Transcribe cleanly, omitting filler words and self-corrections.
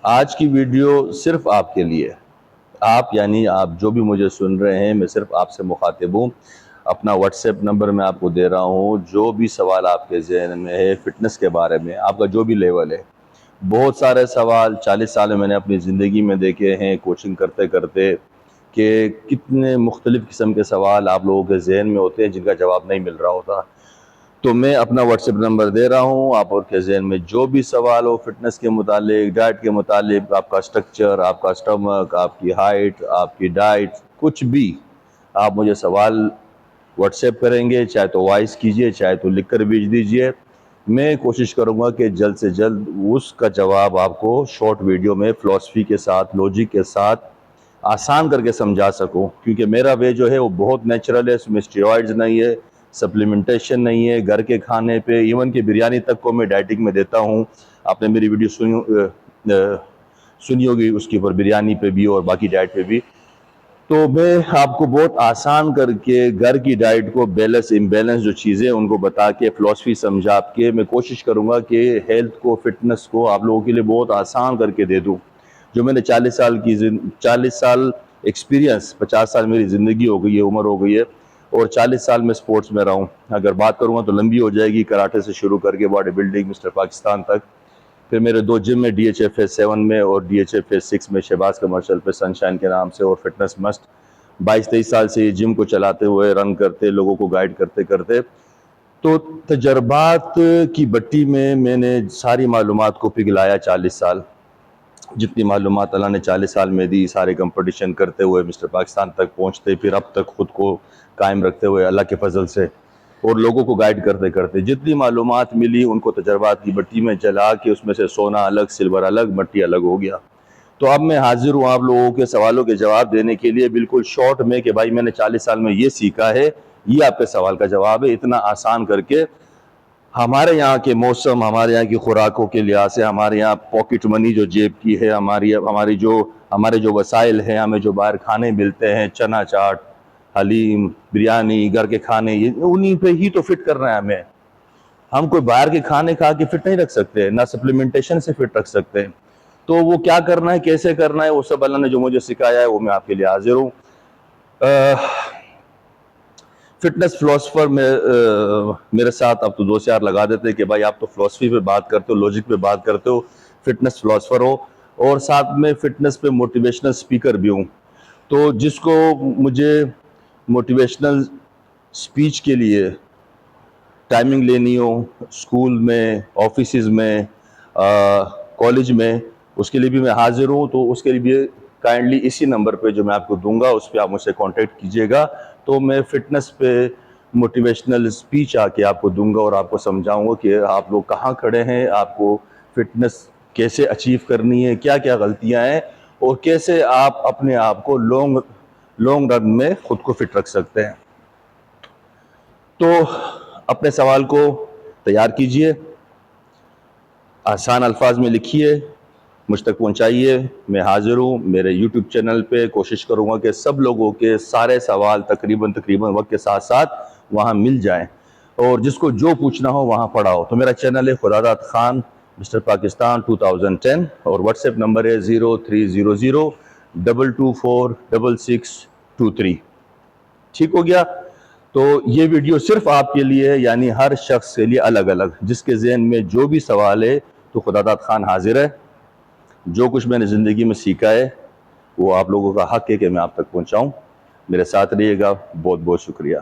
آج کی ویڈیو صرف آپ کے لیے، آپ یعنی آپ جو بھی مجھے سن رہے ہیں، میں صرف آپ سے مخاطب ہوں۔ اپنا واٹس ایپ نمبر میں آپ کو دے رہا ہوں، جو بھی سوال آپ کے ذہن میں ہے فٹنس کے بارے میں، آپ کا جو بھی لیول ہے، بہت سارے سوال 40 سال میں نے اپنی زندگی میں دیکھے ہیں کوچنگ کرتے کرتے، کہ کتنے مختلف قسم کے سوال آپ لوگوں کے ذہن میں ہوتے ہیں جن کا جواب نہیں مل رہا ہوتا۔ تو میں اپنا واٹس ایپ نمبر دے رہا ہوں، آپ کے ذہن میں جو بھی سوال ہو فٹنس کے متعلق، ڈائٹ کے متعلق، آپ کا سٹرکچر، آپ کا سٹمک، آپ کی ہائٹ، آپ کی ڈائٹ، کچھ بھی آپ مجھے سوال واٹس ایپ کریں گے، چاہے تو وائس کیجئے، چاہے تو لکھ کر بھیج دیجئے۔ میں کوشش کروں گا کہ جلد سے جلد اس کا جواب آپ کو شارٹ ویڈیو میں فلسفی کے ساتھ، لوجک کے ساتھ آسان کر کے سمجھا سکوں، کیونکہ میرا وے جو ہے وہ بہت نیچرل ہے، اس میں اسٹیرائڈز نہیں ہے، سپلیمنٹیشن نہیں ہے، گھر کے کھانے پہ، ایون کہ بریانی تک کو میں ڈائٹنگ میں دیتا ہوں۔ آپ نے میری ویڈیو سنی ہوگی اس کے اوپر، بریانی پہ بھی اور باقی ڈائٹ پہ بھی۔ تو میں آپ کو بہت آسان کر کے گھر کی ڈائٹ کو بیلنس امبیلنس جو چیزیں ان کو بتا کے فلسفی سمجھا کے میں کوشش کروں گا کہ ہیلتھ کو، فٹنس کو آپ لوگوں کے لیے بہت آسان کر کے دے دوں۔ جو میں نے 40 سال ایکسپیرینس، 50 سال میری زندگی ہو گئی ہے، عمر ہو گئی ہے، اور 40 سال میں سپورٹس میں رہا ہوں۔ اگر بات کروں گا تو لمبی ہو جائے گی، کراٹے سے شروع کر کے باڈی بلڈنگ، مسٹر پاکستان تک۔ پھر میرے 2 جم میں، ڈی ایچ ایف ایس 7 میں اور ڈی ایچ ایف ایس 6 میں، شہباز کمرشل پہ، سنشائن کے نام سے، اور فٹنس مسٹ 22-23 سال سے یہ جم کو چلاتے ہوئے، رن کرتے، لوگوں کو گائیڈ کرتے کرتے، تو تجربات کی بٹی میں نے ساری معلومات کو پگھلایا 40 سال۔ جتنی معلومات اللہ نے 40 سال میں دی، سارے کمپٹیشن کرتے ہوئے مسٹر پاکستان تک پہنچتے، پھر اب تک خود کو قائم رکھتے ہوئے اللہ کے فضل سے، اور لوگوں کو گائیڈ کرتے کرتے جتنی معلومات ملی ان کو تجربات کی بٹی میں جلا کے اس میں سے سونا الگ، سلور الگ، مٹی الگ ہو گیا۔ تو اب میں حاضر ہوں آپ لوگوں کے سوالوں کے جواب دینے کے لیے، بالکل شارٹ میں، کہ بھائی میں نے 40 سال میں یہ سیکھا ہے، یہ آپ کے سوال کا جواب ہے، اتنا آسان کر کے۔ ہمارے یہاں کے موسم، ہمارے یہاں کی خوراکوں کے لحاظ سے، ہمارے یہاں پاکٹ منی جو جیب کی ہے، ہمارے جو وسائل ہیں، ہمیں جو باہر کھانے ملتے ہیں، چنا چاٹ، حلیم، بریانی، گھر کے کھانے، انہی پہ ہی تو فٹ کرنا ہے ہمیں۔ ہم کوئی باہر کے کھانے کھا کے فٹ نہیں رکھ سکتے، نہ سپلیمنٹیشن سے فٹ رکھ سکتے۔ تو وہ کیا کرنا ہے، کیسے کرنا ہے، وہ سب اللہ نے جو مجھے سکھایا ہے وہ میں آپ کے لیے حاضر ہوں۔ فٹنس فلسفر میں میرے ساتھ اب تو 2 4 لگا دیتے ہیں کہ بھائی آپ تو فلسفی پہ بات کرتے ہو، لوجک پہ بات کرتے ہو، فٹنس فلسفر ہو، اور ساتھ میں فٹنس پہ موٹیویشنل سپیکر بھی ہوں۔ تو جس کو مجھے موٹیویشنل سپیچ کے لیے ٹائمنگ لینی ہو، اسکول میں، آفیسز میں، کالج میں، اس کے لیے بھی میں حاضر ہوں۔ تو اس کے لیے بھی کائنڈلی اسی نمبر پہ جو میں آپ کو دوں گا اس پہ آپ مجھ سے کانٹیکٹ کیجئے گا، تو میں فٹنس پہ موٹیویشنل سپیچ آ کے آپ کو دوں گا اور آپ کو سمجھاؤں گا کہ آپ لوگ کہاں کھڑے ہیں، آپ کو فٹنس کیسے اچیو کرنی ہے، کیا کیا غلطیاں ہیں، اور کیسے آپ اپنے آپ کو لانگ رن میں خود کو فٹ رکھ سکتے ہیں۔ تو اپنے سوال کو تیار کیجئے، آسان الفاظ میں لکھیے، مجھ تک پہنچائیے۔ میں حاضر ہوں۔ میرے یوٹیوب چینل پہ کوشش کروں گا کہ سب لوگوں کے سارے سوال تقریباً وقت کے ساتھ ساتھ وہاں مل جائیں، اور جس کو جو پوچھنا ہو وہاں پڑھا ہو۔ تو میرا چینل ہے خداداد خان مسٹر پاکستان 2010، اور واٹس ایپ نمبر ہے 030022466623۔ ٹھیک ہو گیا؟ تو یہ ویڈیو صرف آپ کے لیے ہے، یعنی ہر شخص کے لیے الگ الگ، جس کے ذہن میں جو بھی سوال ہے تو خداداد خان حاضر ہے۔ جو کچھ میں نے زندگی میں سیکھا ہے وہ آپ لوگوں کا حق ہے کہ میں آپ تک پہنچاؤں۔ میرے ساتھ رہیے گا۔ بہت بہت شکریہ۔